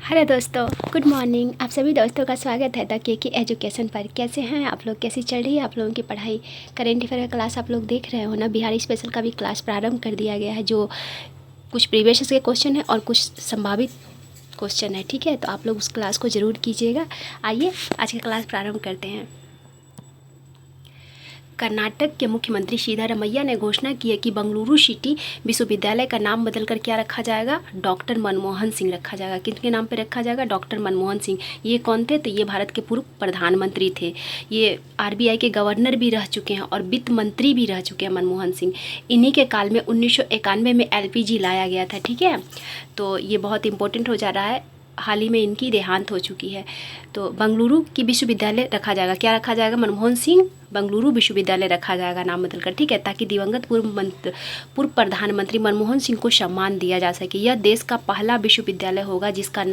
Hello दोस्तों, good morning. आप सभी दोस्तों का स्वागत है द के एजुकेशन पर। कैसे हैं आप लोग? कैसी चल रही है आप लोगों की पढ़ाई? करेंट अफेयर का क्लास आप लोग देख रहे हो ना? बिहारी स्पेशल का भी क्लास प्रारंभ कर दिया गया है, जो कुछ प्रीवियस के क्वेश्चन है और कुछ संभावित क्वेश्चन है। ठीक है, तो आप लोग उस क्लास को ज़रूर कीजिएगा। आइए आज का क्लास प्रारंभ करते हैं। कर्नाटक के मुख्यमंत्री सिद्धारमैया ने घोषणा की है कि बेंगलुरु सिटी विश्वविद्यालय का नाम बदलकर क्या रखा जाएगा? डॉक्टर मनमोहन सिंह रखा जाएगा। किनके नाम पे रखा जाएगा? डॉक्टर मनमोहन सिंह। ये कौन थे? तो ये भारत के पूर्व प्रधानमंत्री थे। ये आरबीआई के गवर्नर भी रह चुके हैं और वित्त मंत्री भी रह चुके हैं मनमोहन सिंह। इन्हीं के काल में 1991 में एलपीजी लाया गया था। ठीक है, तो ये बहुत इंपॉर्टेंट हो जा रहा है। हाल ही में इनकी देहांत हो चुकी है। तो बेंगलुरु की विश्वविद्यालय रखा जाएगा। क्या रखा जाएगा? मनमोहन सिंह बेंगलुरु विश्वविद्यालय रखा जाएगा नाम बदलकर। ठीक है, ताकि दिवंगत पूर्व प्रधानमंत्री मनमोहन सिंह को सम्मान दिया जा सके। यह देश का पहला विश्वविद्यालय होगा जिसका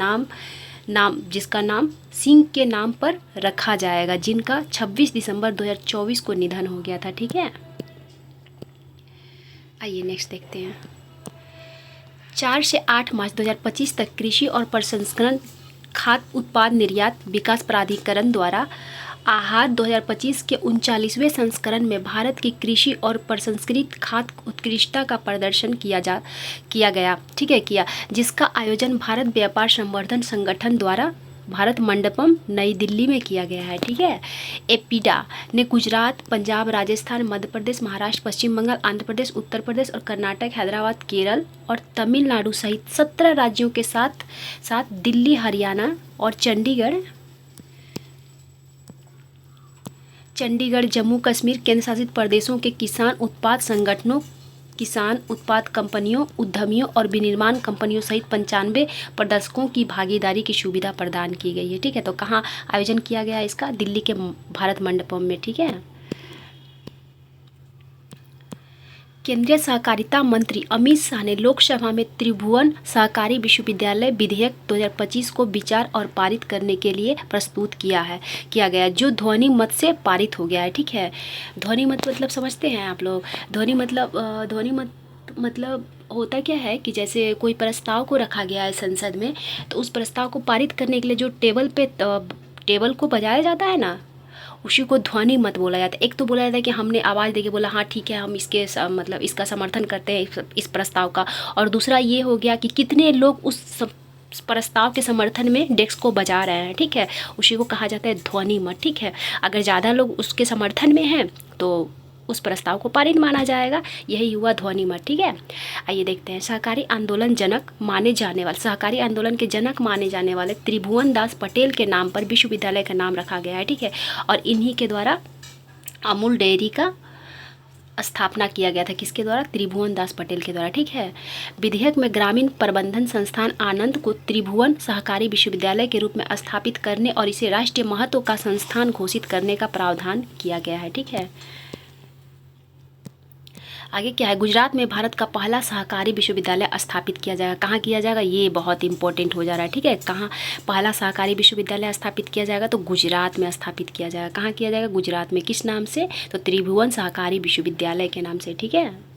नाम सिंह के नाम पर रखा जाएगा, जिनका 26 दिसंबर 2024 को निधन हो गया था। ठीक है, आइए नेक्स्ट देखते हैं। 4 से 8 मार्च 2025 तक कृषि और प्रसंस्करण खाद्य उत्पाद निर्यात विकास प्राधिकरण द्वारा आहार 2025 के 39वें संस्करण में भारत की कृषि और प्रसंस्कृत खाद्य उत्कृष्टता का प्रदर्शन किया गया। ठीक है, जिसका आयोजन भारत व्यापार संवर्धन संगठन द्वारा भारत मंडपम नई दिल्ली में किया गया है। ठीक है, एपीडा ने गुजरात, पंजाब, राजस्थान, मध्य प्रदेश, महाराष्ट्र, पश्चिम बंगाल, आंध्र प्रदेश, उत्तर प्रदेश और कर्नाटक, हैदराबाद, केरल और तमिलनाडु सहित 17 राज्यों के साथ साथ दिल्ली, हरियाणा और चंडीगढ़, जम्मू कश्मीर, केंद्र शासित प्रदेशों के किसान उत्पाद संगठनों, किसान उत्पाद कंपनियों, उद्यमियों और विनिर्माण कंपनियों सहित 95 प्रदर्शकों की भागीदारी की सुविधा प्रदान की गई है। ठीक है, तो कहाँ आयोजन किया गया है इसका? दिल्ली के भारत मंडपम में। ठीक है, केंद्रीय सहकारिता मंत्री अमित शाह ने लोकसभा में त्रिभुवन सहकारी विश्वविद्यालय विधेयक 2025 को विचार और पारित करने के लिए प्रस्तुत किया गया, जो ध्वनि मत से पारित हो गया है। ठीक है, ध्वनि मत मतलब समझते हैं आप लोग? ध्वनि मतलब होता क्या है कि जैसे कोई प्रस्ताव को रखा गया है संसद में, तो उस प्रस्ताव को पारित करने के लिए जो टेबल को बजाया जाता है ना, उसी को ध्वनि मत बोला जाता है। एक तो बोला जाता है कि हमने आवाज़ देके बोला हाँ ठीक है, हम मतलब इसका समर्थन करते हैं इस प्रस्ताव का। और दूसरा ये हो गया कि कितने लोग उस प्रस्ताव के समर्थन में डेस्क को बजा रहे हैं। ठीक है, उसी को कहा जाता है ध्वनि मत। ठीक है, अगर ज़्यादा लोग उसके समर्थन में हैं तो उस प्रस्ताव को पारित माना जाएगा। यही हुआ ध्वनि मत। ठीक है, आइए देखते हैं। सहकारी आंदोलन सहकारी आंदोलन के जनक माने जाने वाले त्रिभुवन दास पटेल के नाम पर विश्वविद्यालय का नाम रखा गया है। ठीक है, और इन्हीं के द्वारा अमूल डेयरी का स्थापना किया गया था। किसके द्वारा? त्रिभुवन दास पटेल के द्वारा। ठीक है, विधेयक में ग्रामीण प्रबंधन संस्थान आनंद को त्रिभुवन सहकारी विश्वविद्यालय के रूप में स्थापित करने और इसे राष्ट्रीय महत्व का संस्थान घोषित करने का प्रावधान किया गया है। ठीक है, आगे क्या है? गुजरात में भारत का पहला सहकारी विश्वविद्यालय स्थापित किया जाएगा। कहाँ किया जाएगा? ये बहुत इंपॉर्टेंट हो जा रहा है। ठीक है, कहाँ पहला सहकारी विश्वविद्यालय स्थापित किया जाएगा? तो गुजरात में स्थापित किया जाएगा। कहाँ किया जाएगा? गुजरात में। किस नाम से? तो त्रिभुवन सहकारी विश्वविद्यालय के नाम से। ठीक है,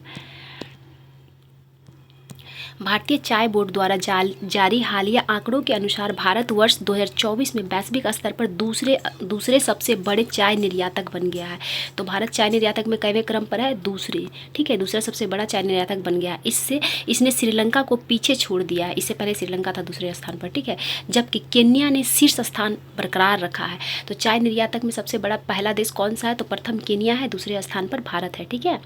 भारतीय चाय बोर्ड द्वारा जारी हालिया आंकड़ों के अनुसार भारत वर्ष 2024 में वैश्विक स्तर पर दूसरे सबसे बड़े चाय निर्यातक बन गया है। तो भारत चाय निर्यातक में कईवें क्रम पर है? दूसरे। ठीक है, दूसरा सबसे बड़ा चाय निर्यातक बन गया है। इसने श्रीलंका को पीछे छोड़ दिया है। इससे पहले श्रीलंका था दूसरे स्थान पर। ठीक है, जबकि केन्या ने शीर्ष स्थान बरकरार रखा है। तो चाय निर्यातक में सबसे बड़ा पहला देश कौन सा है? तो प्रथम केन्या है, दूसरे स्थान पर भारत है। ठीक है,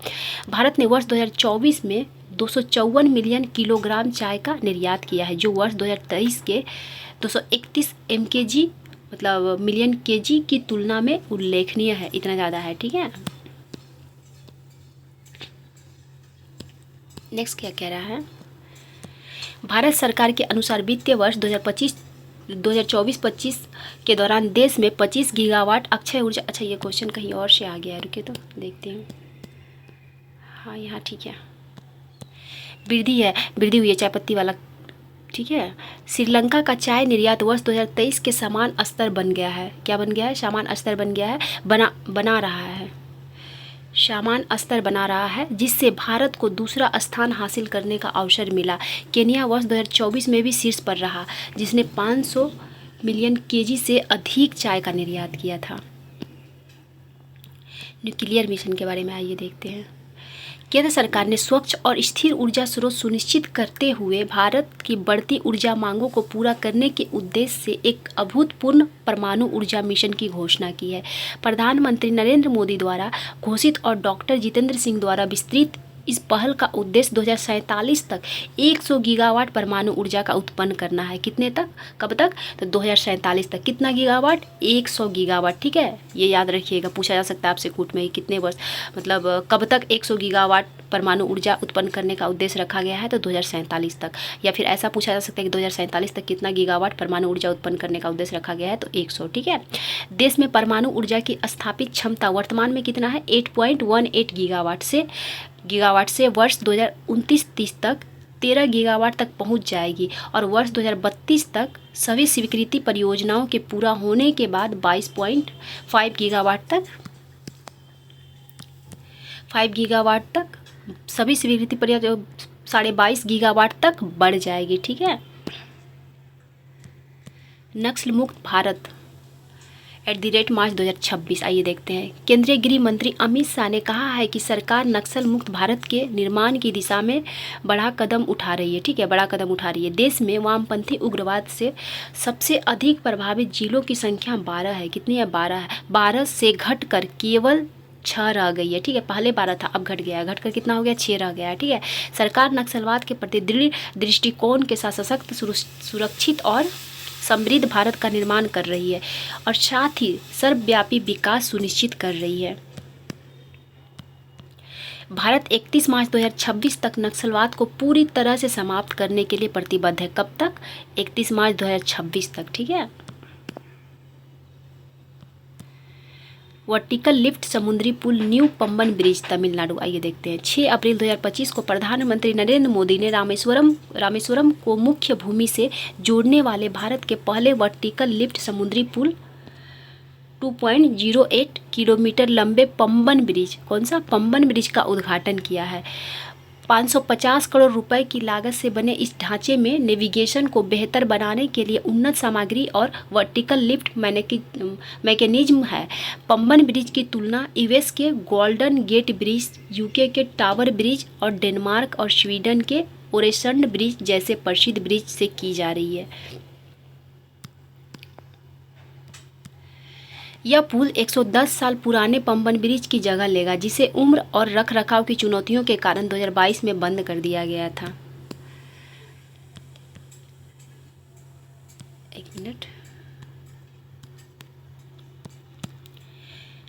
भारत ने वर्ष 2024 में 254 मिलियन किलोग्राम चाय का निर्यात किया है, जो वर्ष 2023 के 231 mkg मतलब मिलियन केजी की तुलना में उल्लेखनीय है। इतना ज़्यादा है। ठीक है, नेक्स्ट क्या कह रहा है? भारत सरकार के अनुसार वित्तीय वर्ष 2024-25 के दौरान देश में 25 गीगावाट अक्षय ऊर्जा। अच्छा, ये क्वेश्चन कहीं और से आ गया है, रुके तो देखते हैं। हाँ, यहाँ ठीक है, वृद्धि हुई है चाय पत्ती वाला। ठीक है, श्रीलंका का चाय निर्यात वर्ष 2023 के समान स्तर बन गया है। क्या बन गया है? समान स्तर बन गया है, बना रहा है। सामान स्तर बना रहा है, जिससे भारत को दूसरा स्थान हासिल करने का अवसर मिला। केन्या वर्ष 2024 में भी शीर्ष पर रहा, जिसने 500 मिलियन केजी से अधिक चाय का निर्यात किया था। न्यूक्लियर मिशन के बारे में आइए देखते हैं। केंद्र सरकार ने स्वच्छ और स्थिर ऊर्जा स्रोत सुनिश्चित करते हुए भारत की बढ़ती ऊर्जा मांगों को पूरा करने के उद्देश्य से एक अभूतपूर्व परमाणु ऊर्जा मिशन की घोषणा की है। प्रधानमंत्री नरेंद्र मोदी द्वारा घोषित और डॉक्टर जितेंद्र सिंह द्वारा विस्तृत इस पहल का उद्देश्य 2047 तक 100 गीगावाट परमाणु ऊर्जा का उत्पन्न करना है। कितने तक, कब तक? तो 2047 तक। कितना गीगावाट? 100 गीगावाट। ठीक है, ये याद रखिएगा, पूछा जा सकता है आपसे कूट में, कितने वर्ष मतलब कब तक 100 गीगावाट परमाणु ऊर्जा उत्पन्न करने का उद्देश्य रखा गया है, तो 2047 तक। या फिर ऐसा पूछा जा सकता है कि 2047 तक कितना गीगावाट परमाणु ऊर्जा उत्पन्न करने का उद्देश्य रखा गया है, तो 100। ठीक है, देश में परमाणु ऊर्जा की स्थापित क्षमता वर्तमान में कितना है? 8.18 गीगावाट से वर्ष 2029-30 तक 13 गीगावाट तक पहुंच जाएगी और वर्ष 2032 तक सभी स्वीकृति परियोजनाओं के पूरा होने के बाद 22.5 गीगावाट तक 5 गीगावाट तक सभी स्वीकृति परियोजना 22.5 गीगावाट तक बढ़ जाएगी। ठीक है, नक्सल मुक्त भारत @मार्च 2026। आइए देखते हैं। केंद्रीय गृह मंत्री अमित शाह ने कहा है कि सरकार नक्सल मुक्त भारत के निर्माण की दिशा में बड़ा कदम उठा रही है। ठीक है, बड़ा कदम उठा रही है। देश में वामपंथी उग्रवाद से सबसे अधिक प्रभावित जिलों की संख्या 12 है। कितनी है? 12 है। 12 से घटकर केवल 6 रह गई है। ठीक है, पहले 12 था, अब घट गया है, घटकर कितना हो गया? 6 रह गया है। ठीक है, सरकार नक्सलवाद के प्रति दृढ़ दृष्टिकोण के साथ सशक्त, सुरक्षित और समृद्ध भारत का निर्माण कर रही है और साथ ही सर्वव्यापी विकास सुनिश्चित कर रही है। भारत 31 मार्च 2026 तक नक्सलवाद को पूरी तरह से समाप्त करने के लिए प्रतिबद्ध है। कब तक? 31 मार्च 2026 तक। ठीक है, वर्टिकल लिफ्ट समुद्री पुल न्यू पंबन ब्रिज तमिलनाडु। आइए देखते हैं। 6 अप्रैल 2025 को प्रधानमंत्री नरेंद्र मोदी ने रामेश्वरम को मुख्य भूमि से जोड़ने वाले भारत के पहले वर्टिकल लिफ्ट समुद्री पुल 2.08 किलोमीटर लंबे पंबन ब्रिज, कौन सा? पंबन ब्रिज का उद्घाटन किया है। 550 करोड़ रुपए की लागत से बने इस ढांचे में नेविगेशन को बेहतर बनाने के लिए उन्नत सामग्री और वर्टिकल लिफ्ट मैकेनिज्म है। पंबन ब्रिज की तुलना यूएस के गोल्डन गेट ब्रिज, यूके के टावर ब्रिज और डेनमार्क और स्वीडन के ओरेसंड ब्रिज जैसे प्रसिद्ध ब्रिज से की जा रही है। यह पुल 110 साल पुराने पंबन ब्रिज की जगह लेगा, जिसे उम्र और रखरखाव की चुनौतियों के कारण 2022 में बंद कर दिया गया था। एक मिनट।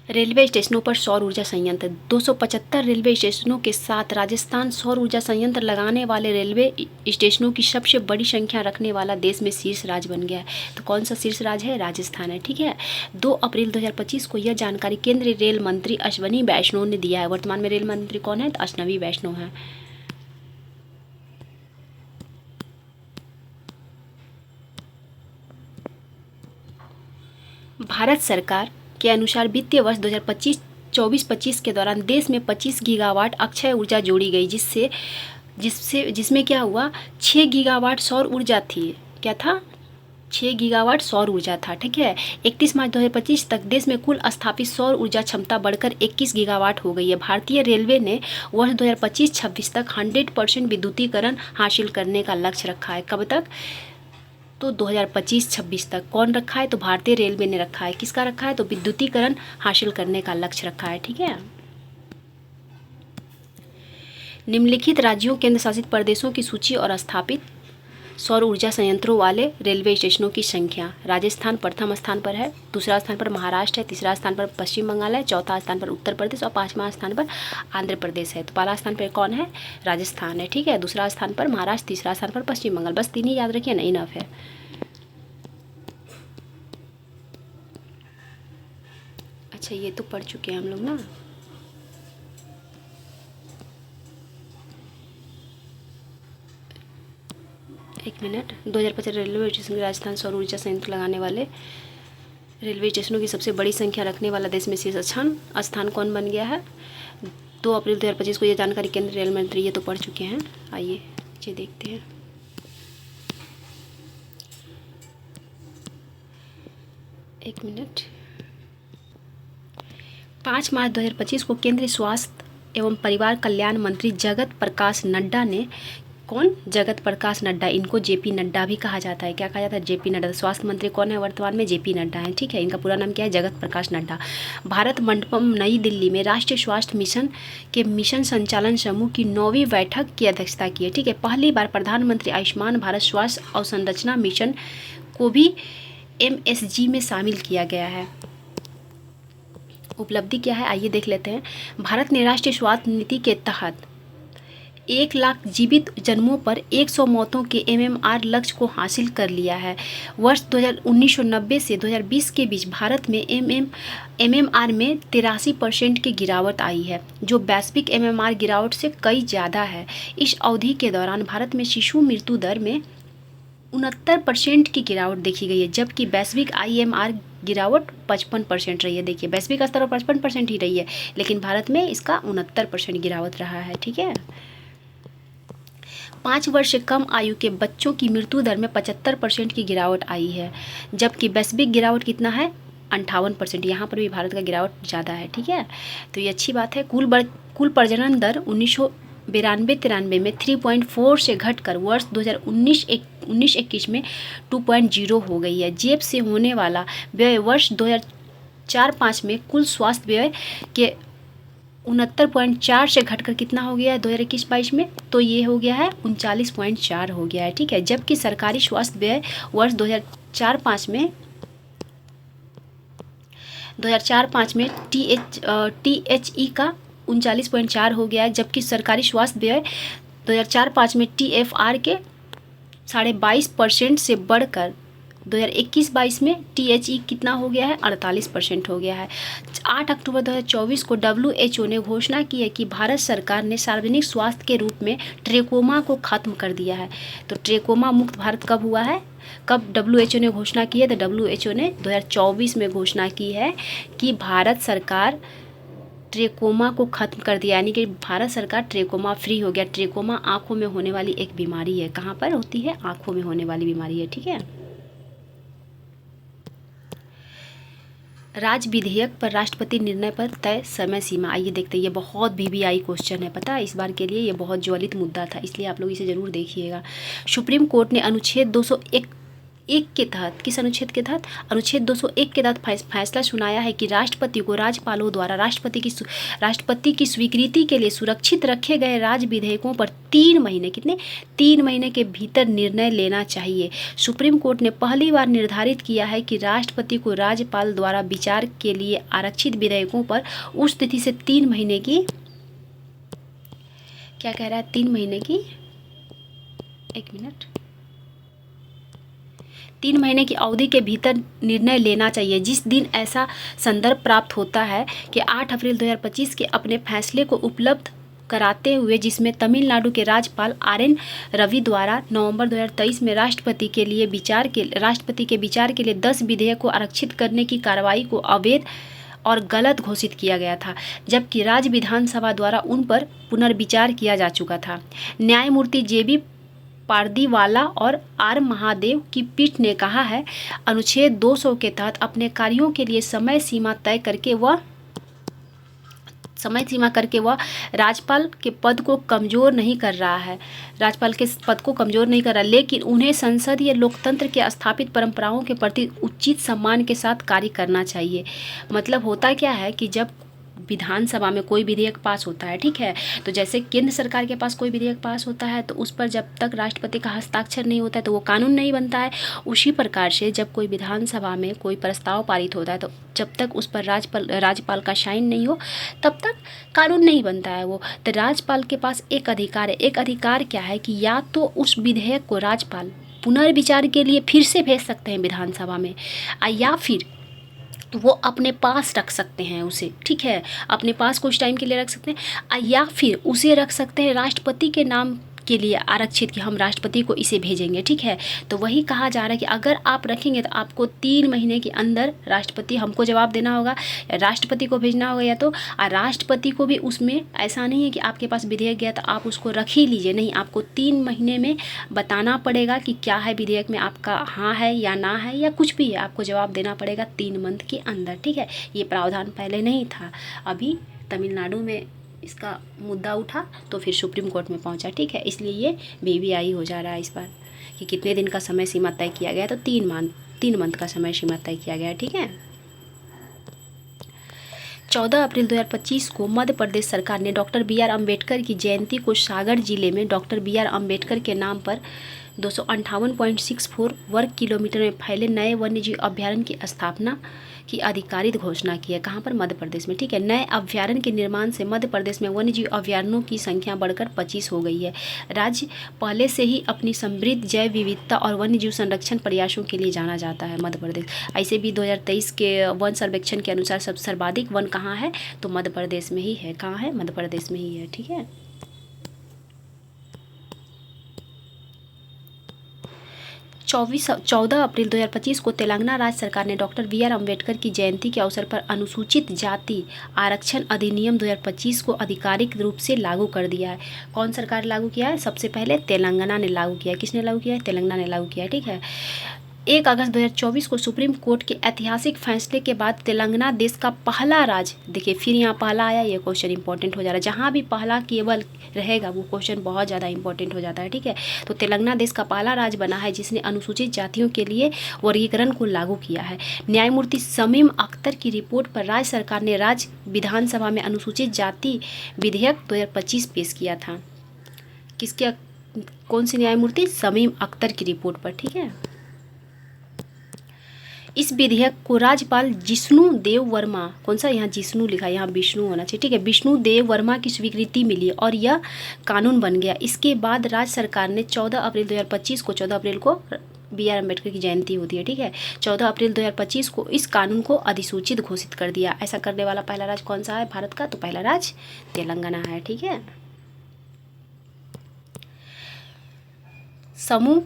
रेलवे स्टेशनों पर सौर ऊर्जा संयंत्र। 275 रेलवे स्टेशनों के साथ राजस्थान सौर ऊर्जा संयंत्र लगाने वाले रेलवे स्टेशनों की सबसे बड़ी संख्या रखने वाला देश में शीर्ष राज्य बन गया है। तो कौन सा शीर्ष राज्य है? राजस्थान है। ठीक है, 2 अप्रैल 2025 को यह जानकारी केंद्रीय रेल मंत्री अश्विनी वैष्णव ने दिया है। वर्तमान में रेल मंत्री कौन है? तो अश्विनी वैष्णव है। भारत सरकार के अनुसार वित्तीय वर्ष 2024-25 के दौरान देश में 25 गीगावाट अक्षय ऊर्जा जोड़ी गई, जिसमें क्या हुआ? 6 गीगावाट सौर ऊर्जा थी। क्या था? 6 गीगावाट सौर ऊर्जा था। ठीक है, 31 मार्च 2025 तक देश में कुल स्थापित सौर ऊर्जा क्षमता बढ़कर 21 गीगावाट हो गई है। भारतीय रेलवे ने वर्ष 2025-26 तक 100% विद्युतीकरण हासिल करने का लक्ष्य रखा है। कब तक? तो 2025-26 तक। कौन रखा है? तो भारतीय रेलवे ने रखा है। किसका रखा है? तो विद्युतीकरण हासिल करने का लक्ष्य रखा है। ठीक है, निम्नलिखित राज्यों केंद्र शासित प्रदेशों की सूची और स्थापित सौर ऊर्जा संयंत्रों वाले रेलवे स्टेशनों की संख्या। राजस्थान प्रथम स्थान पर है, दूसरा स्थान पर महाराष्ट्र है, तीसरा स्थान पर पश्चिम बंगाल है, चौथा स्थान पर उत्तर प्रदेश और 5वां स्थान पर आंध्र प्रदेश है। तो पहला स्थान पर कौन है? राजस्थान है। ठीक है, दूसरा स्थान पर महाराष्ट्र, तीसरा स्थान पर पश्चिम बंगाल। बस 3 ही याद रखिए ना, इनफ है। अच्छा, ये तो पढ़ चुके हैं हम लोग ना। एक मिनट। 2025 रेलवे स्टेशन राजस्थान सौर ऊर्जा संयंत्र लगाने वाले रेलवे स्टेशनों की सबसे बड़ी संख्या रखने वाला देश में शीर्ष स्थान कौन बन गया है? 2 अप्रैल 2025 को ये जानकारी केंद्रीय रेल मंत्री, ये तो पढ़ चुके हैं। आइए ये देखते हैं। एक मिनट। 5 मार्च 2025 को केंद्रीय स्वास्थ्य एवं परिवार कल्याण मंत्री जगत प्रकाश नड्डा ने, कौन? जगत प्रकाश नड्डा, इनको जेपी नड्डा भी कहा जाता है। क्या कहा जाता है? जेपी नड्डा। स्वास्थ्य मंत्री कौन है वर्तमान में? जेपी नड्डा है, ठीक है। इनका पूरा नाम क्या है? जगत प्रकाश नड्डा। भारत मंडपम नई दिल्ली में राष्ट्रीय स्वास्थ्य मिशन के मिशन संचालन समूह की 9वीं बैठक की अध्यक्षता की है, ठीक है। पहली बार प्रधानमंत्री आयुष्मान भारत स्वास्थ्य अवसंरचना मिशन को भी MSG में शामिल किया गया है। उपलब्धि क्या है आइए देख लेते हैं। भारत ने राष्ट्रीय स्वास्थ्य नीति के तहत 1 लाख जीवित जन्मों पर 100 मौतों के MMR लक्ष्य को हासिल कर लिया है। वर्ष 1990 से 2020 के बीच भारत में MMR में 83% की गिरावट आई है, जो वैश्विक MMR गिरावट से कई ज़्यादा है। इस अवधि के दौरान भारत में शिशु मृत्यु दर में 69% की गिरावट देखी गई है, जबकि वैश्विक IMR गिरावट 55% रही है। देखिए वैश्विक स्तर पर 55% ही रही है, लेकिन भारत में इसका 69% गिरावट रहा है, ठीक है। 5 वर्ष से कम आयु के बच्चों की मृत्यु दर में 75% की गिरावट आई है, जबकि वैश्विक गिरावट कितना है? 58%। यहाँ पर भी भारत का गिरावट ज़्यादा है, ठीक है। तो ये अच्छी बात है। कुल प्रजनन दर 1992-93 में 3.4 से घटकर वर्ष 2019-21 में 2.0 हो गई है। जेब से होने वाला व्यय वर्ष 2004-05 में कुल स्वास्थ्य व्यय के 69.4 से घटकर कितना हो गया है 2021-22 में? तो ये हो गया है 39.4 हो गया है, ठीक है। जबकि सरकारी स्वास्थ्य व्यय वर्ष 2004-05 में THE का 39.4 हो गया है, जबकि सरकारी स्वास्थ्य व्यय 2004-05 में TFR के 22.5% से बढ़कर 2021-22 में THE कितना हो गया है? 48% हो गया है। 8 अक्टूबर 2024 को WHO ने घोषणा की है कि भारत सरकार ने सार्वजनिक स्वास्थ्य के रूप में ट्रेकोमा को खत्म कर दिया है। तो ट्रेकोमा मुक्त भारत कब हुआ है? कब WHO ने घोषणा की है? तो WHO ने 2024 में घोषणा की है कि भारत सरकार ट्रेकोमा को खत्म कर दिया, यानी कि भारत सरकार ट्रेकोमा फ्री हो गया। ट्रेकोमा आँखों में होने वाली एक बीमारी है। कहाँ पर होती है? आँखों में होने वाली बीमारी है, ठीक है। राज्य विधेयक पर राष्ट्रपति निर्णय पर तय समय सीमा। आइए देखते हैं। ये बहुत VVI क्वेश्चन है, पता है, इस बार के लिए ये बहुत ज्वलित मुद्दा था, इसलिए आप लोग इसे ज़रूर देखिएगा। सुप्रीम कोर्ट ने अनुच्छेद 201 के तहत, किस अनुच्छेद के तहत? अनुच्छेद 201 के तहत फैसला सुनाया है कि राष्ट्रपति को राज्यपालों द्वारा राष्ट्रपति की स्वीकृति के लिए सुरक्षित रखे गए राज्य विधेयकों पर 3 महीने, कितने? 3 महीने के भीतर निर्णय लेना चाहिए। सुप्रीम कोर्ट ने पहली बार निर्धारित किया है कि राष्ट्रपति को राज्यपाल द्वारा विचार के लिए आरक्षित विधेयकों पर उस तिथि से 3 महीने की, क्या कह रहा है? 3 महीने की, 1 मिनट, 3 महीने की अवधि के भीतर निर्णय लेना चाहिए। जिस दिन ऐसा संदर्भ प्राप्त होता है कि 8 अप्रैल 2025 के अपने फैसले को उपलब्ध कराते हुए, जिसमें तमिलनाडु के राज्यपाल RN रवि द्वारा नवंबर 2023 में राष्ट्रपति के विचार के लिए 10 विधेयक को आरक्षित करने की कार्रवाई को अवैध और गलत घोषित किया गया था, जबकि राज्य विधानसभा द्वारा उन पर पुनर्विचार किया जा चुका था। न्यायमूर्ति JB पारदीवाला और R महादेव की पीठ ने कहा है, अनुच्छेद 200 के तहत अपने कार्यों के लिए समय सीमा करके वह राज्यपाल के पद को कमज़ोर नहीं कर रहा है, लेकिन उन्हें संसदीय लोकतंत्र के स्थापित परंपराओं के प्रति उचित सम्मान के साथ कार्य करना चाहिए। मतलब होता क्या है कि जब विधानसभा में कोई विधेयक पास होता है, ठीक है, तो जैसे केंद्र सरकार के पास कोई विधेयक पास होता है तो उस पर जब तक राष्ट्रपति का हस्ताक्षर नहीं होता है तो वो कानून नहीं बनता है। उसी प्रकार से जब कोई विधानसभा में कोई प्रस्ताव पारित होता है तो जब तक उस पर राज्यपाल का साइन नहीं हो तब तक कानून नहीं बनता है वो। तो राज्यपाल के पास एक अधिकार है। एक अधिकार क्या है कि या तो उस विधेयक को राज्यपाल पुनर्विचार के लिए फिर से भेज सकते हैं विधानसभा में, या फिर वो अपने पास रख सकते हैं उसे, ठीक है, अपने पास कुछ टाइम के लिए रख सकते हैं, या फिर उसे रख सकते हैं राष्ट्रपति के नाम के लिए आरक्षित कि हम राष्ट्रपति को इसे भेजेंगे, ठीक है। तो वही कहा जा रहा है कि अगर आप रखेंगे तो आपको 3 महीने के अंदर राष्ट्रपति हमको जवाब देना होगा, राष्ट्रपति को भेजना होगा, या तो राष्ट्रपति को भी उसमें ऐसा नहीं है कि आपके पास विधेयक गया तो आप उसको रख ही लीजिए, नहीं, आपको 3 महीने में बताना पड़ेगा कि क्या है विधेयक में, आपका हाँ है या ना है या कुछ भी है, आपको जवाब देना पड़ेगा 3 मंथ के अंदर, ठीक है। ये प्रावधान पहले नहीं था, अभी तमिलनाडु में इसका मुद्दा उठा तो फिर सुप्रीम कोर्ट में पहुंचा, ठीक है। इसलिए ये वीवीआई हो जा रहा है इस बार कि कितने दिन का समय सीमा तय किया गया, तो 3 मंथ का समय सीमा तय किया गया है, ठीक है। 14 अप्रैल 2025 को मध्य प्रदेश सरकार ने डॉक्टर बी आर अम्बेडकर की जयंती को सागर जिले में डॉक्टर बी आर अम्बेडकर के नाम पर 258.64 वर्ग किलोमीटर में फैले नए वन्यजीव अभ्यारण्य की स्थापना की आधिकारिक घोषणा की है। कहाँ पर? मध्य प्रदेश में, ठीक है। नए अभ्यारण्य के निर्माण से मध्य प्रदेश में वन्यजीव अभ्यारण्यों की संख्या बढ़कर 25 हो गई है। राज्य पहले से ही अपनी समृद्ध जैव विविधता और वन्यजीव संरक्षण प्रयासों के लिए जाना जाता है मध्य प्रदेश। ऐसे भी 2023 के वन सर्वेक्षण के अनुसार सर्वाधिक वन कहाँ है? तो मध्य प्रदेश में ही है। कहाँ है? मध्य प्रदेश में ही है, ठीक है। 14 अप्रैल 2025 को तेलंगाना राज्य सरकार ने डॉक्टर बी आर अम्बेडकर की जयंती के अवसर पर अनुसूचित जाति आरक्षण अधिनियम 2025 को आधिकारिक रूप से लागू कर दिया है। कौन सरकार लागू किया है? सबसे पहले तेलंगाना ने लागू किया है। किसने लागू किया है? तेलंगाना ने लागू किया है, ठीक है। 1 अगस्त 2024 को सुप्रीम कोर्ट के ऐतिहासिक फैसले के बाद तेलंगाना देश का पहला राज्य, देखिए फिर यहाँ पहला आया, ये क्वेश्चन इंपॉर्टेंट हो जा रहा है। जहाँ भी पहला केवल रहेगा वो क्वेश्चन बहुत ज़्यादा इंपॉर्टेंट हो जाता है, ठीक है। तो तेलंगाना देश का पहला राज्य बना है जिसने अनुसूचित जातियों के लिए वर्गीकरण को लागू किया है। न्यायमूर्ति शमीम अख्तर की रिपोर्ट पर राज्य सरकार ने राज्य विधानसभा में अनुसूचित जाति विधेयक 2025 पेश किया था। किसके? कौन से न्यायमूर्ति? शमीम अख्तर की रिपोर्ट पर, ठीक है। इस विधेयक को राज्यपाल जिष्णु देव वर्मा, कौन सा? यहाँ जिष्णु लिखा है, यहाँ विष्णु होना चाहिए, ठीक है। विष्णु देव वर्मा की स्वीकृति मिली और यह कानून बन गया। इसके बाद राज्य सरकार ने 14 अप्रैल 2025 को, 14 अप्रैल को बी आर अम्बेडकर की जयंती होती है, ठीक है। 14 अप्रैल 2025 को इस कानून को अधिसूचित घोषित कर दिया। ऐसा करने वाला पहला राज्य कौन सा है भारत का? तो पहला राज्य तेलंगाना है, ठीक है। समूह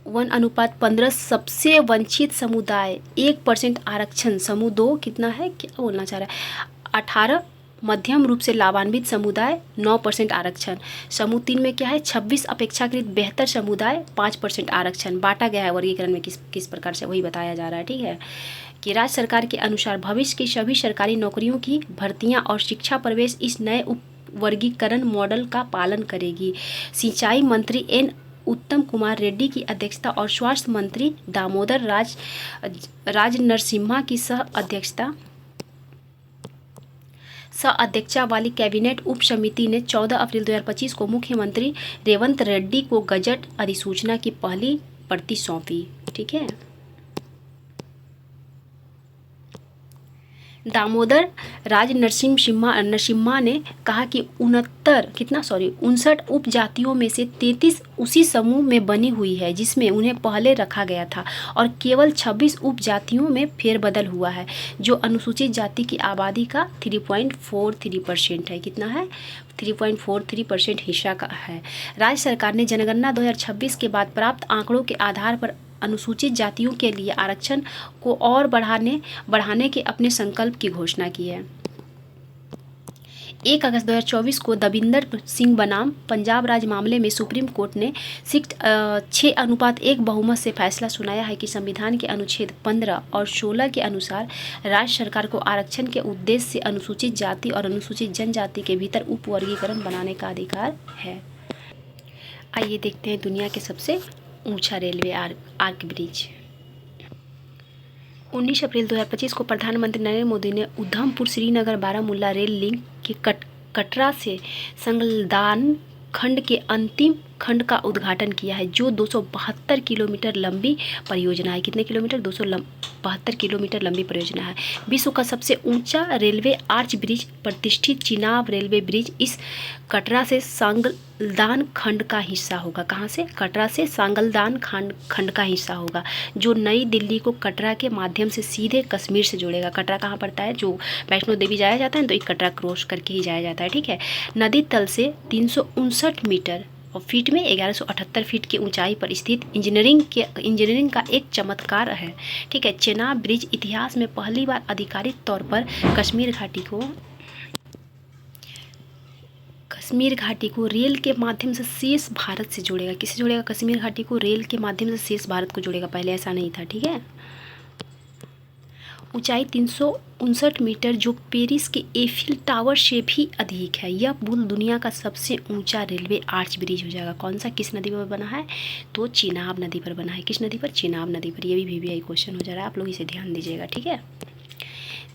1:15 सबसे वंचित समुदाय 1% आरक्षण। समूह 2 कितना है? क्या बोलना चाह रहा है? 18 मध्यम रूप से लाभान्वित समुदाय 9% आरक्षण। समूह 3 में क्या है? 26 अपेक्षाकृत बेहतर समुदाय 5% आरक्षण। बांटा गया है वर्गीकरण में किस प्रकार से, वही बताया जा रहा है, ठीक है। कि राज्य सरकार के अनुसार भविष्य की सभी सरकारी नौकरियों की भर्तियां और शिक्षा प्रवेश इस नए उप वर्गीकरण मॉडल का पालन करेगी। सिंचाई मंत्री एन उत्तम कुमार रेड्डी की अध्यक्षता और स्वास्थ्य मंत्री दामोदर राज नरसिम्हा की सह अध्यक्षता वाली कैबिनेट उप समिति ने 14 अप्रैल 2025 को मुख्यमंत्री रेवंत रेड्डी को गजट अधिसूचना की पहली प्रति सौंपी, ठीक है। दामोदर राज नरसिम्हा ने कहा कि 59 उपजातियों में से 33 उसी समूह में बनी हुई है जिसमें उन्हें पहले रखा गया था और केवल 26 उपजातियों में फेरबदल हुआ है, जो अनुसूचित जाति की आबादी का 3.43% है। कितना है? 3.43% हिस्सा का है। राज्य सरकार ने जनगणना 2026 के बाद प्राप्त आंकड़ों के आधार पर अनुसूचित जातियों के लिए आरक्षण को और बढ़ाने के अपने संकल्प की घोषणा की है। 1 अगस्त 2024 को दविंदर सिंह बनाम पंजाब राज्य मामले में सुप्रीम कोर्ट ने 6:1 बहुमत से फैसला सुनाया है कि संविधान के अनुच्छेद 15 और 16 के अनुसार राज्य सरकार को आरक्षण के उद्देश्य से अनुसूचित जाति और अनुसूचित जनजाति के भीतर उप वर्गीकरण बनाने का अधिकार है। आइए देखते हैं दुनिया के सबसे ऊंचा रेलवे आर्क ब्रिज। 19 अप्रैल 2025 को प्रधानमंत्री नरेंद्र मोदी ने उधमपुर श्रीनगर बारामूला रेल लिंक के कटरा से संगलदान खंड के अंतिम खंड का उद्घाटन किया है, जो 272 किलोमीटर लंबी परियोजना है। कितने किलोमीटर? 272 किलोमीटर लंबी परियोजना है। विश्व का सबसे ऊंचा रेलवे आर्च ब्रिज प्रतिष्ठित चिनाब रेलवे ब्रिज इस कटरा से सांगलदान खंड का हिस्सा होगा। कहाँ से? कटरा से सांगलदान खंड का हिस्सा होगा, जो नई दिल्ली को कटरा के माध्यम से सीधे कश्मीर से जोड़ेगा। कटरा कहाँ पड़ता है? जो वैष्णो देवी जाया जाता है तो एक कटरा क्रॉस करके ही जाया जाता है, ठीक है। नदी तल से 359 मीटर और फीट में 1178 फीट की ऊंचाई पर स्थित इंजीनियरिंग का एक चमत्कार है। ठीक है। चेनाब ब्रिज इतिहास में पहली बार आधिकारिक तौर पर कश्मीर घाटी को रेल के माध्यम से शेष भारत से जोड़ेगा। किससे जोड़ेगा? कश्मीर घाटी को रेल के माध्यम से शेष भारत को जोड़ेगा। पहले ऐसा नहीं था। ठीक है। ऊंचाई 359 मीटर, जो पेरिस के एफिल टावर से भी अधिक है। यह पुल दुनिया का सबसे ऊंचा रेलवे आर्च ब्रिज हो जाएगा। कौन सा, किस नदी पर बना है? तो चेनाब नदी पर बना है। किस नदी पर? चेनाब नदी पर। ये भी वीवीआई क्वेश्चन हो जा रहा है, आप लोग इसे ध्यान दीजिएगा। ठीक है।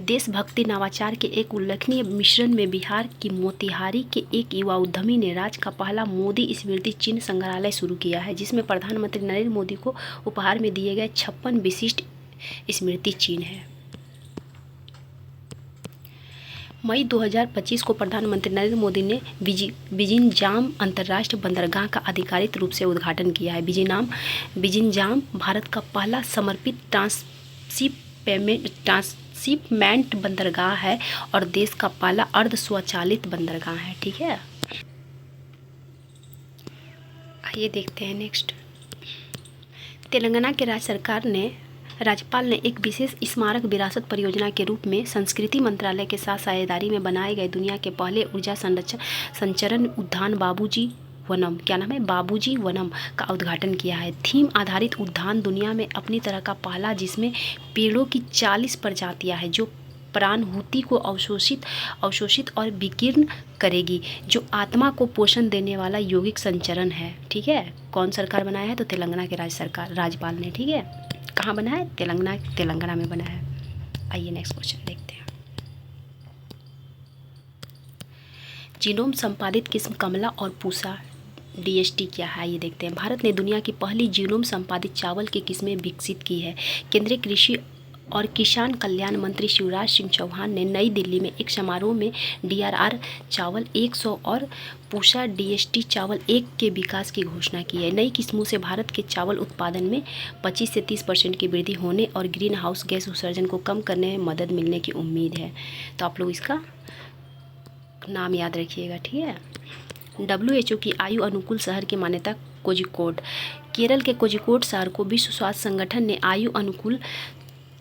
देशभक्ति नवाचार के एक उल्लेखनीय मिश्रण में बिहार की मोतिहारी के एक युवा उद्यमी ने राज्य का पहला मोदी स्मृति चिन्ह संग्रहालय शुरू किया है, जिसमें प्रधानमंत्री नरेंद्र मोदी को उपहार में दिए गए 56 विशिष्ट स्मृति चिन्ह हैं। मई 2025 को प्रधानमंत्री नरेंद्र मोदी ने बिजिनजाम अंतर्राष्ट्रीय बंदरगाह का आधिकारिक रूप से उद्घाटन किया है। बिजिनजाम भारत का पहला समर्पित ट्रांसशिपमेंट बंदरगाह है और देश का पहला अर्ध स्वचालित बंदरगाह है। ठीक है। आइए देखते हैं नेक्स्ट। तेलंगाना के राज्यपाल ने एक विशेष स्मारक विरासत परियोजना के रूप में संस्कृति मंत्रालय के साथ साझेदारी में बनाए गए दुनिया के पहले ऊर्जा संचरण उद्यान बाबूजी वनम, क्या नाम है? बाबूजी वनम का उद्घाटन किया है। थीम आधारित उद्यान दुनिया में अपनी तरह का पहला, जिसमें पेड़ों की 40 प्रजातियां हैं जो प्राणहुति को अवशोषित और विकीर्ण करेगी, जो आत्मा को पोषण देने वाला यौगिक संचरण है। ठीक है। कौन सरकार बनाया है? तो तेलंगाना के राज्यपाल ने। ठीक है। कहाँ बना है? तेलंगाना में बना है। आइए नेक्स्ट क्वेश्चन देखते हैं। जीनोम संपादित किस्म कमला और पूसा डीएसटी क्या है? ये देखते हैं। भारत ने दुनिया की पहली जीनोम संपादित चावल की किस्में विकसित की है। केंद्रीय कृषि और किसान कल्याण मंत्री शिवराज सिंह चौहान ने नई दिल्ली में एक समारोह में DRR चावल 100 और पूसा DST चावल 1 के विकास की घोषणा की है। नई किस्मों से भारत के चावल उत्पादन में 25 से 30% की वृद्धि होने और ग्रीन हाउस गैस उत्सर्जन को कम करने में मदद मिलने की उम्मीद है। तो आप लोग इसका नाम याद रखिएगा। ठीक है। WHO की आयु अनुकूल शहर की मान्यता कोझिकोड। केरल के कोझिकोड शहर को विश्व स्वास्थ्य संगठन ने आयु अनुकूल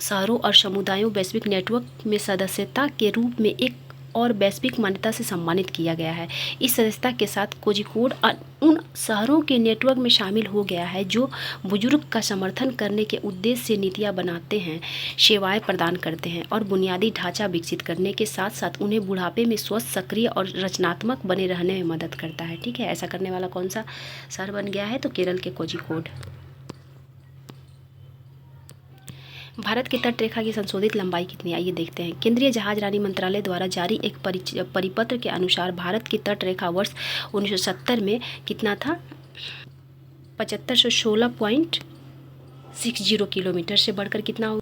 शहरों और समुदायों वैश्विक नेटवर्क में सदस्यता के रूप में एक और वैश्विक मान्यता से सम्मानित किया गया है। इस सदस्यता के साथ कोझिकोड उन शहरों के नेटवर्क में शामिल हो गया है जो बुजुर्ग का समर्थन करने के उद्देश्य से नीतियां बनाते हैं, सेवाएं प्रदान करते हैं और बुनियादी ढांचा विकसित करने के साथ साथ उन्हें बुढ़ापे में स्वस्थ, सक्रिय और रचनात्मक बने रहने में मदद करता है। ठीक है। ऐसा करने वाला कौन सा शहर बन गया है? तो केरल के कोझिकोड। भारत की तट रेखा की संशोधित लंबाई कितनी है? आइए देखते हैं। केंद्रीय जहाजरानी मंत्रालय द्वारा जारी एक परिपत्र के अनुसार भारत की तट रेखा वर्ष 1970 में कितना था? 7516.60 किलोमीटर से बढ़कर कितना हो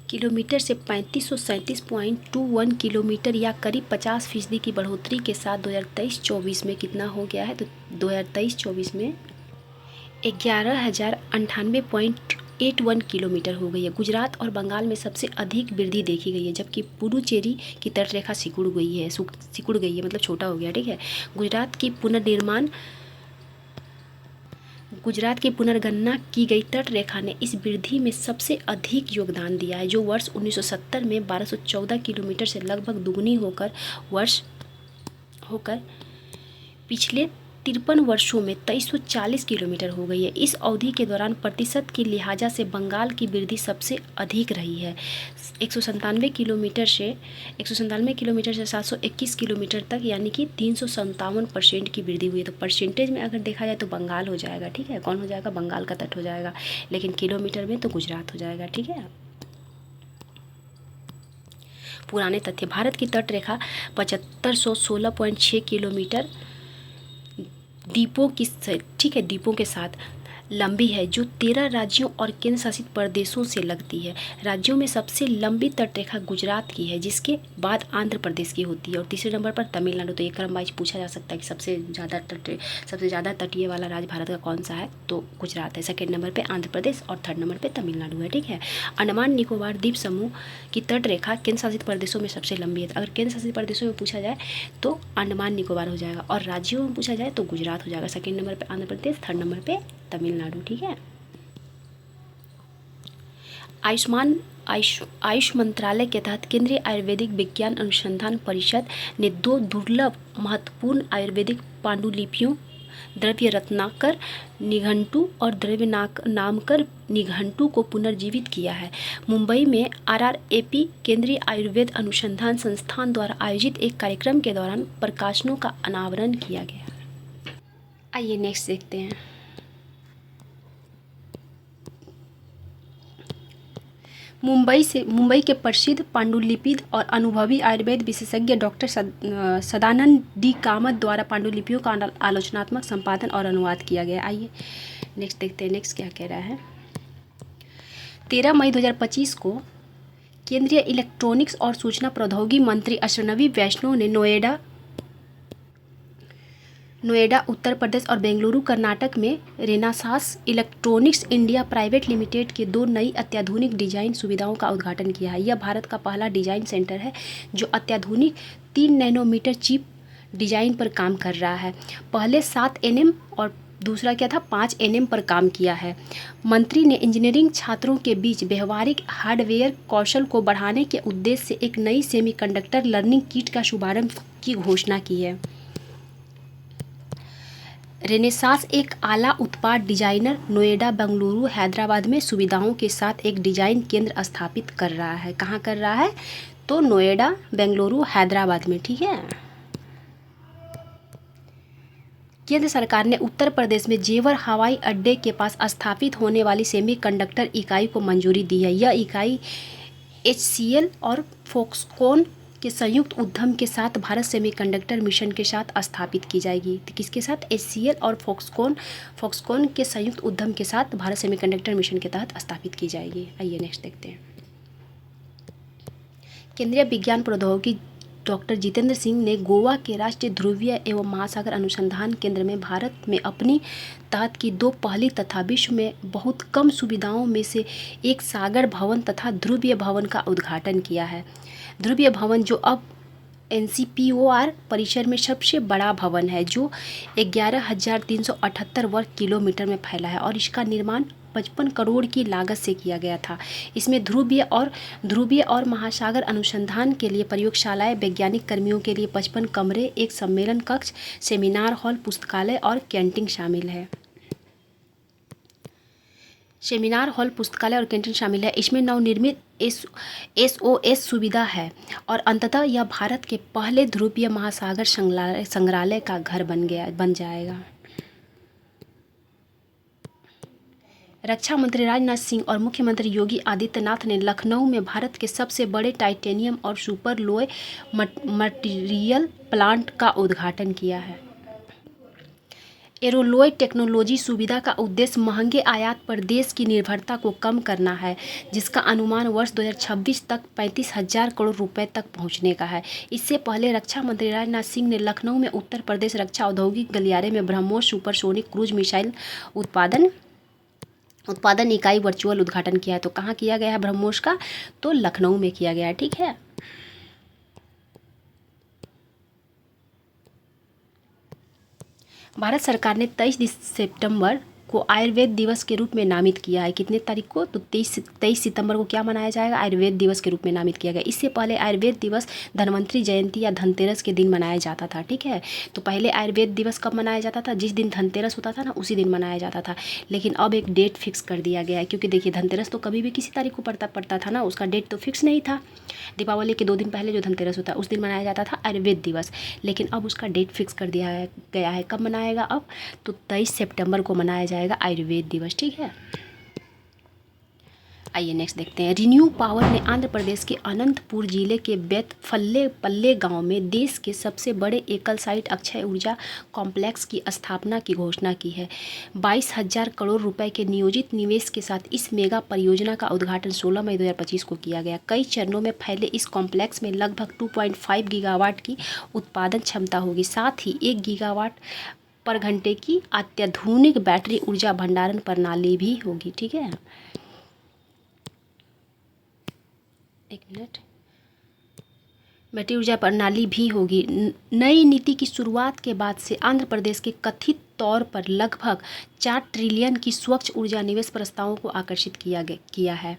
किलोमीटर से 3537.21 किलोमीटर या करीब 50% की बढ़ोतरी के साथ 2023-24 में कितना हो गया है? तो 2023-24 में 11,098.81 किलोमीटर हो गई है। गुजरात और बंगाल में सबसे अधिक वृद्धि देखी गई है, जबकि पुडुचेरी की तटरेखा सिकुड़ गई है मतलब छोटा हो गया। ठीक है। गुजरात की पुनर्गणना की गई तटरेखा ने इस वृद्धि में सबसे अधिक योगदान दिया है, जो वर्ष 1970 में 1214 किलोमीटर से लगभग दुगनी होकर पिछले 53 वर्षों में 2340 किलोमीटर हो गई है। इस अवधि के दौरान प्रतिशत की लिहाजा से बंगाल की वृद्धि सबसे अधिक रही है। 197 किलोमीटर से 721 किलोमीटर तक, यानी कि 357% की वृद्धि हुई है। तो परसेंटेज में अगर देखा जाए तो बंगाल हो जाएगा। ठीक है। कौन हो जाएगा? बंगाल का तट हो जाएगा। लेकिन किलोमीटर में तो गुजरात हो जाएगा। ठीक है। पुराने तथ्य। भारत की तट रेखा 7516.6 किलोमीटर द्वीपों के साथ लंबी है, जो 13 राज्यों और केंद्र शासित प्रदेशों से लगती है। राज्यों में सबसे लंबी तटरेखा गुजरात की है, जिसके बाद आंध्र प्रदेश की होती है, और तीसरे नंबर पर तमिलनाडु। तो ये क्रम वाइज पूछा जा सकता है कि सबसे ज़्यादा तटीय वाला राज्य भारत का कौन सा है, तो गुजरात है। सेकेंड नंबर पर आंध्र प्रदेश और थर्ड नंबर पर तमिलनाडु है। ठीक है। अंडमान निकोबार द्वीप समूह की तटरेखा केंद्र शासित प्रदेशों में सबसे लंबी है। अगर केंद्र शासित प्रदेशों में पूछा जाए तो अंडमान निकोबार हो जाएगा, और राज्यों में पूछा जाए तो गुजरात हो जाएगा। सेकेंड नंबर पे आंध्र प्रदेश, थर्ड नंबर पे तमिलनाडु। ठीक है। आयुष मंत्रालय के तहत केंद्रीय आयुर्वेदिक विज्ञान अनुसंधान परिषद ने 2 दुर्लभ महत्वपूर्ण आयुर्वेदिक पांडुलिपियों, द्रव्य रत्नाकर निघंटु और द्रव्य नामकर निघंटु को पुनर्जीवित किया है। मुंबई में RRAP केंद्रीय आयुर्वेद अनुसंधान संस्थान द्वारा आयोजित एक कार्यक्रम के दौरान प्रकाशनों का अनावरण किया गया। आइए नेक्स्ट देखते हैं। मुंबई के प्रसिद्ध पांडुलिपिद और अनुभवी आयुर्वेद विशेषज्ञ डॉक्टर सदानंद डी कामत द्वारा पांडुलिपियों का आलोचनात्मक संपादन और अनुवाद किया गया। आइए नेक्स्ट देखते हैं, नेक्स्ट क्या कह रहा है। 13 मई 2025 को केंद्रीय इलेक्ट्रॉनिक्स और सूचना प्रौद्योगिकी मंत्री अश्विनी वैष्णव ने नोएडा उत्तर प्रदेश और बेंगलुरु कर्नाटक में रेनासास इलेक्ट्रॉनिक्स इंडिया प्राइवेट लिमिटेड के 2 नई अत्याधुनिक डिजाइन सुविधाओं का उद्घाटन किया है। यह भारत का पहला डिजाइन सेंटर है जो अत्याधुनिक 3 नैनोमीटर चिप डिजाइन पर काम कर रहा है। पहले 7 nm और दूसरा क्या था 5 nm पर काम किया है। मंत्री ने इंजीनियरिंग छात्रों के बीच व्यवहारिक हार्डवेयर कौशल को बढ़ाने के उद्देश्य से एक नई सेमीकंडक्टर लर्निंग किट का शुभारंभ की घोषणा की है। रेनेसास एक आला उत्पाद डिजाइनर नोएडा, बेंगलुरु, हैदराबाद में सुविधाओं के साथ एक डिजाइन केंद्र स्थापित कर रहा है। कहाँ कर रहा है? तो नोएडा, बेंगलुरु, हैदराबाद में। ठीक है। केंद्र सरकार ने उत्तर प्रदेश में जेवर हवाई अड्डे के पास स्थापित होने वाली सेमीकंडक्टर इकाई को मंजूरी दी है। यह इकाई HCL और फॉक्सकॉन के संयुक्त उद्यम के साथ भारत सेमीकंडक्टर मिशन के साथ स्थापित की जाएगी। तो किसके साथ? HCL और फॉक्सकॉन के संयुक्त उद्यम के साथ भारत सेमीकंडक्टर मिशन के तहत स्थापित की जाएगी। आइए नेक्स्ट देखते हैं। केंद्रीय विज्ञान प्रौद्योगिकी डॉक्टर जितेंद्र सिंह ने गोवा के राष्ट्रीय ध्रुवीय एवं महासागर अनुसंधान केंद्र में भारत में अपनी तहत की 2 पहली तथा विश्व में बहुत कम सुविधाओं में से एक सागर भवन तथा ध्रुवीय भवन का उद्घाटन किया है। ध्रुवीय भवन जो अब NCPOR परिसर में सबसे बड़ा भवन है, जो 11,378 वर्ग किलोमीटर में फैला है, और इसका निर्माण 55 करोड़ की लागत से किया गया था। इसमें ध्रुवीय और महासागर अनुसंधान के लिए प्रयोगशालाएं, वैज्ञानिक कर्मियों के लिए 55 कमरे, एक सम्मेलन कक्ष, सेमिनार हॉल, पुस्तकालय और कैंटीन शामिल है। सेमिनार हॉल, पुस्तकालय और कैंटीन शामिल है। इसमें नवनिर्मित SOS सुविधा है, और अंततः यह भारत के पहले ध्रुवीय महासागर संग्रहालय का घर बन जाएगा। रक्षा मंत्री राजनाथ सिंह और मुख्यमंत्री योगी आदित्यनाथ ने लखनऊ में भारत के सबसे बड़े टाइटेनियम और सुपरलोय मटेरियल प्लांट का उद्घाटन किया है। एरोलॉय टेक्नोलॉजी सुविधा का उद्देश्य महंगे आयात पर देश की निर्भरता को कम करना है, जिसका अनुमान वर्ष 2026 तक 35,000 करोड़ रुपए तक पहुंचने का है। इससे पहले रक्षा मंत्री राजनाथ सिंह ने लखनऊ में उत्तर प्रदेश रक्षा औद्योगिक गलियारे में ब्रह्मोस सुपरसोनिक क्रूज मिसाइल उत्पादन इकाई वर्चुअल उद्घाटन किया है। तो कहाँ किया गया है ब्रह्मोस का? तो लखनऊ में किया गया है। ठीक है। भारत सरकार ने 23 सितंबर को आयुर्वेद दिवस के रूप में नामित किया है। कितने तारीख को? तो 23 सितंबर को क्या मनाया जाएगा? आयुर्वेद दिवस के रूप में नामित किया गया। इससे पहले आयुर्वेद दिवस धन्वंतरी जयंती या धनतेरस के दिन मनाया जाता था। ठीक है। तो पहले आयुर्वेद दिवस कब मनाया जाता था? जिस दिन धनतेरस होता था ना, उसी दिन मनाया जाता था। लेकिन अब एक डेट फिक्स कर दिया गया है, क्योंकि देखिए धनतेरस तो कभी भी किसी तारीख को पड़ता था ना, उसका डेट तो फिक्स नहीं था। दीपावली के 2 दिन पहले जो धनतेरस होता है उस दिन मनाया जाता था आयुर्वेद दिवस, लेकिन अब उसका डेट फिक्स कर दिया गया है। कब मनाएगा अब? तो 23 सितंबर को मनाया जाएगा आयुर्वेद दिवस। ठीक है। आइए नेक्स्ट देखते हैं। रिन्यू पावर ने आंध्र प्रदेश के अनंतपुर जिले के बेतफल्ले गांव में देश के सबसे बड़े एकल साइट अक्षय ऊर्जा कॉम्प्लेक्स की स्थापना की घोषणा की है। 22,000 करोड़ रुपए के नियोजित निवेश के साथ इस मेगा परियोजना का उद्घाटन 16 मई 2025 को किया गया। कई चरणों में फैले इस कॉम्प्लेक्स में लगभग 2.5 गीगावाट की उत्पादन क्षमता होगी। साथ ही 1 गीगावाट पर घंटे की अत्याधुनिक बैटरी ऊर्जा भंडारण प्रणाली भी होगी। ठीक है, एक मिनट, बैटरी ऊर्जा प्रणाली भी होगी। नई नीति की शुरुआत के बाद से आंध्र प्रदेश के कथित तौर पर लगभग 4 ट्रिलियन की स्वच्छ ऊर्जा निवेश प्रस्तावों को आकर्षित किया है।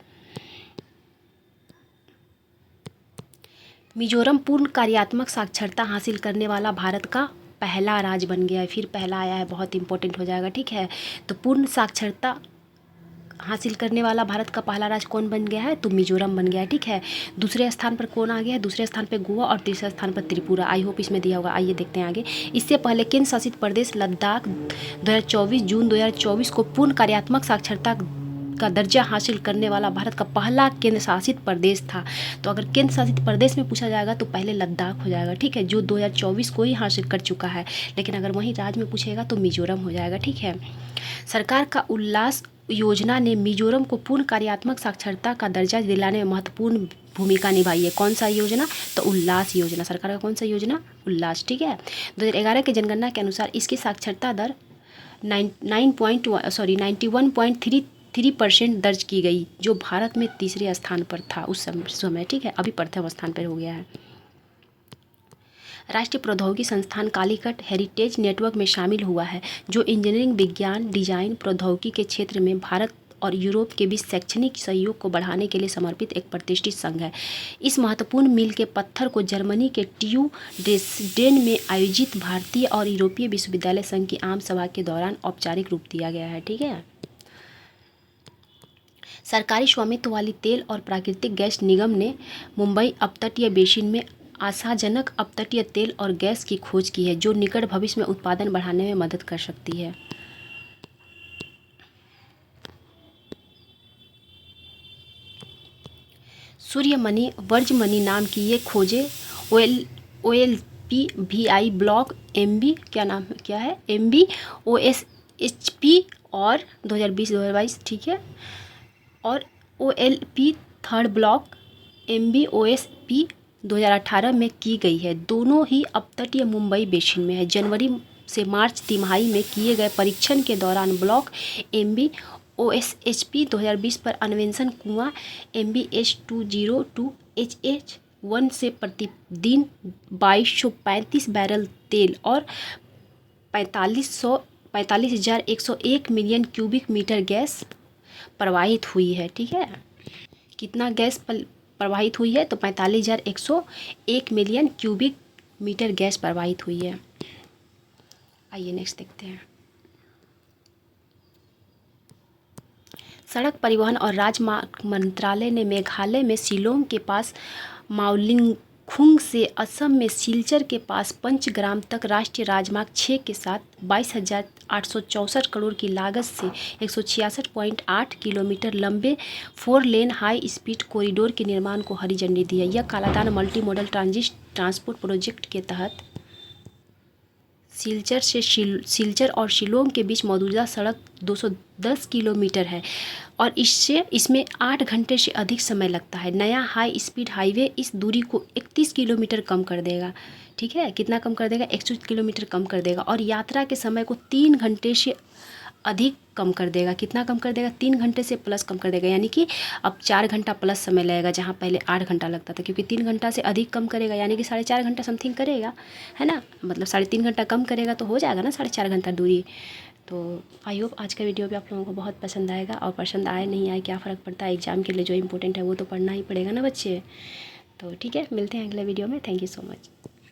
मिजोरम पूर्ण कार्यात्मक साक्षरता हासिल करने वाला भारत का पहला राज्य बन गया है। फिर पहला आया है, बहुत इंपॉर्टेंट हो जाएगा। ठीक है, तो पूर्ण साक्षरता हासिल करने वाला भारत का पहला राज्य कौन बन गया है? तो मिजोरम बन गया है। ठीक है, दूसरे स्थान पर कौन आ गया है? दूसरे स्थान पर गोवा और तीसरे स्थान पर त्रिपुरा। आई होप इसमें दिया होगा। आइए देखते हैं आगे। इससे पहले केंद्र शासित प्रदेश लद्दाख 2024 जून 2024 को पूर्ण कार्यात्मक साक्षरता का दर्जा हासिल करने वाला भारत का पहला केंद्र शासित प्रदेश था। तो अगर केंद्र शासित प्रदेश में पूछा जाएगा तो पहले लद्दाख हो जाएगा। ठीक है, जो 2024 को ही हासिल कर चुका है। लेकिन अगर वहीं राज्य में पूछेगा तो मिजोरम हो जाएगा। ठीक है, सरकार का उल्लास योजना ने मिजोरम को पूर्ण कार्यात्मक साक्षरता का दर्जा दिलाने में महत्वपूर्ण भूमिका निभाई है। कौन सा योजना? तो उल्लास योजना। सरकार का कौन सा योजना? उल्लास। ठीक है, 2011 के जनगणना के अनुसार इसकी साक्षरता दर 91.33% दर्ज की गई, जो भारत में तीसरे स्थान पर था उस समय। ठीक है, अभी प्रथम स्थान पर हो गया है। राष्ट्रीय प्रौद्योगिकी संस्थान कालीकट हेरिटेज नेटवर्क में शामिल हुआ है, जो इंजीनियरिंग, विज्ञान, डिजाइन, प्रौद्योगिकी के क्षेत्र में भारत और यूरोप के बीच शैक्षणिक सहयोग को बढ़ाने के लिए समर्पित एक प्रतिष्ठित संघ है। इस महत्वपूर्ण मील के पत्थर को जर्मनी के TU ड्रेसडेन में आयोजित भारतीय और यूरोपीय विश्वविद्यालय संघ की आम सभा के दौरान औपचारिक रूप दिया गया है। ठीक है, सरकारी स्वामित्व वाली तेल और प्राकृतिक गैस निगम ने मुंबई अपतटीय बेसिन में आशाजनक अपतटीय तेल और गैस की खोज की है, जो निकट भविष्य में उत्पादन बढ़ाने में मदद कर सकती है। सूर्यमणि वर्जमणि नाम की ये खोजें OLPVI ब्लॉक MB क्या है MB OSHP और 2020-2022। ठीक है, और OLP third block MB OSP 2018 में की गई है। दोनों ही अपतटीय मुंबई बेसिन में है। जनवरी से मार्च तिमाही में किए गए परीक्षण के दौरान ब्लॉक MB OSHP 2020 पर अन्वेषण कुआं MBH202HH1 से प्रतिदिन 2235 बैरल तेल और 45,101 मिलियन क्यूबिक मीटर गैस प्रवाहित हुई है। ठीक है, कितना गैस प्रवाहित हुई है? तो 45,101 मिलियन क्यूबिक मीटर गैस प्रवाहित हुई है। आइए नेक्स्ट देखते हैं। सड़क परिवहन और राजमार्ग मंत्रालय ने मेघालय में शिलोंग के पास माओलिंगखुंग से असम में सिलचर के पास पंचग्राम तक राष्ट्रीय राजमार्ग 6 के साथ 22,864 करोड़ की लागत से 166.8 किलोमीटर लंबे 4 लेन हाई स्पीड कॉरिडोर के निर्माण को हरी झंडी दी है। यह कालाधान मल्टी मॉडल ट्रांसपोर्ट प्रोजेक्ट के तहत सिलचर और शिलोंग के बीच मौजूदा सड़क 210 किलोमीटर है और इसमें 8 घंटे से अधिक समय लगता है। नया हाई स्पीड हाईवे इस दूरी को 31 किलोमीटर कम कर देगा। ठीक है, कितना कम कर देगा? 100 किलोमीटर कम कर देगा और यात्रा के समय को 3 घंटे से अधिक कम कर देगा। कितना कम कर देगा? 3 घंटे से प्लस कम कर देगा, यानी कि अब 4 घंटा प्लस समय लगेगा, जहाँ पहले 8 घंटा लगता था, क्योंकि 3 घंटा से अधिक कम करेगा, यानी कि 4.5 घंटा समथिंग करेगा, है ना। मतलब 3.5 घंटा कम करेगा तो हो जाएगा ना 4.5 घंटा दूरी। तो आई होप आज का वीडियो भी आप लोगों को बहुत पसंद आएगा, और पसंद आए नहीं आए क्या फ़र्क पड़ता है, एग्ज़ाम के लिए जो इंपॉर्टेंट है वो तो पढ़ना ही पड़ेगा ना बच्चे। तो ठीक है, मिलते हैं अगले वीडियो में। Thank you so much.